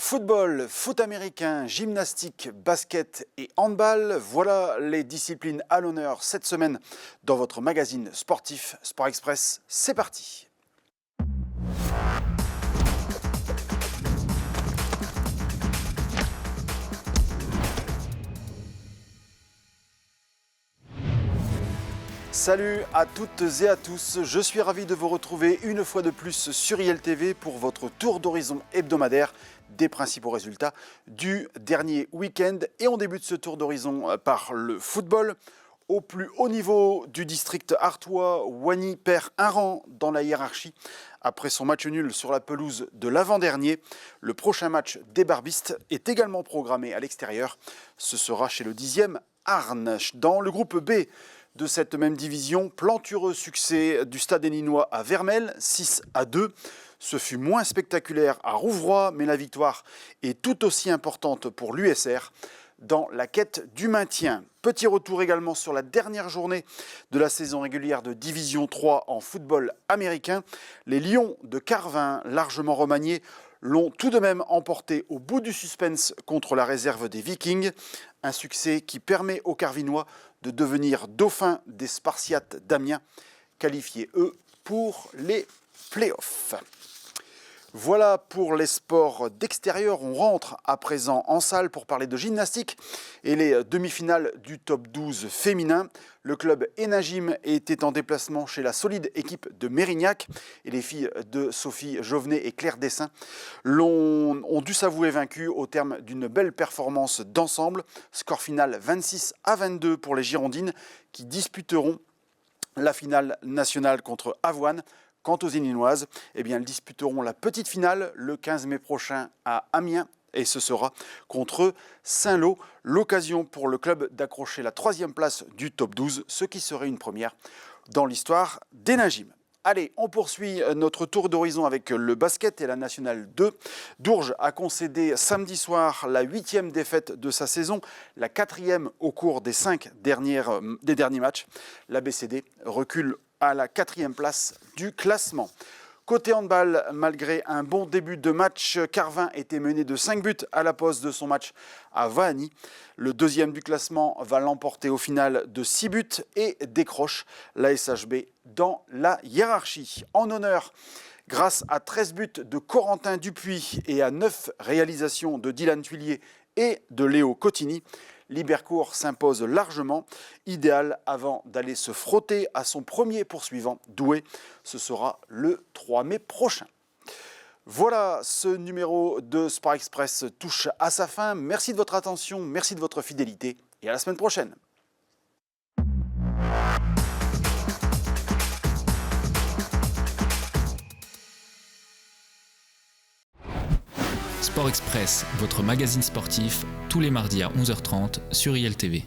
Football, foot américain, gymnastique, basket et handball, voilà les disciplines à l'honneur cette semaine dans votre magazine sportif Sport Express. C'est parti! Salut à toutes et à tous, je suis ravi de vous retrouver une fois de plus sur ILTV pour votre tour d'horizon hebdomadaire des principaux résultats du dernier week-end. Et on débute ce tour d'horizon par le football. Au plus haut niveau du district artois, Wany perd un rang dans la hiérarchie après son match nul sur la pelouse de l'avant-dernier. Le prochain match des Barbistes est également programmé à l'extérieur. Ce sera chez le 10e Arnes. Dans le groupe B de cette même division, plantureux succès du Stade Héninois à Vermelles, 6-2. Ce fut moins spectaculaire à Rouvroy, mais la victoire est tout aussi importante pour l'USR dans la quête du maintien. Petit retour également sur la dernière journée de la saison régulière de Division 3 en football américain. Les Lions de Carvin, largement remaniés, l'ont tout de même emporté au bout du suspense contre la réserve des Vikings. Un succès qui permet aux Carvinois de devenir dauphins des Spartiates d'Amiens, qualifiés eux pour les playoffs. Voilà pour les sports d'extérieur. On rentre à présent en salle pour parler de gymnastique et les demi-finales du top 12 féminin. Le club Enagim était en déplacement chez la solide équipe de Mérignac et les filles de Sophie Jovenet et Claire Dessin ont dû s'avouer vaincues au terme d'une belle performance d'ensemble. Score final 26-22 pour les Girondines qui disputeront la finale nationale contre Avoine. Quant aux Héninoises, elles disputeront la petite finale le 15 mai prochain à Amiens et ce sera contre Saint-Lô. L'occasion pour le club d'accrocher la 3e place du top 12, ce qui serait une première dans l'histoire d'Enagim. Allez, on poursuit notre tour d'horizon avec le basket et la Nationale 2. Dourges a concédé samedi soir la 8e défaite de sa saison, la 4e au cours des 5 derniers matchs. La BCD recule à la 4e place du classement. Côté handball, malgré un bon début de match, Carvin était mené de 5 buts à la pause de son match à Vahani. Le 2e du classement va l'emporter au final de 6 buts et décroche la SHB dans la hiérarchie. En honneur, grâce à 13 buts de Corentin Dupuis et à 9 réalisations de Dylan Tuillier et de Léo Cotigny, Libercourt s'impose largement, idéal avant d'aller se frotter à son premier poursuivant, Douai. Ce sera le 3 mai prochain. Voilà, ce numéro de Sport Express touche à sa fin. Merci de votre attention, merci de votre fidélité et à la semaine prochaine. Sport Express, votre magazine sportif, tous les mardis à 11h30 sur ILTV.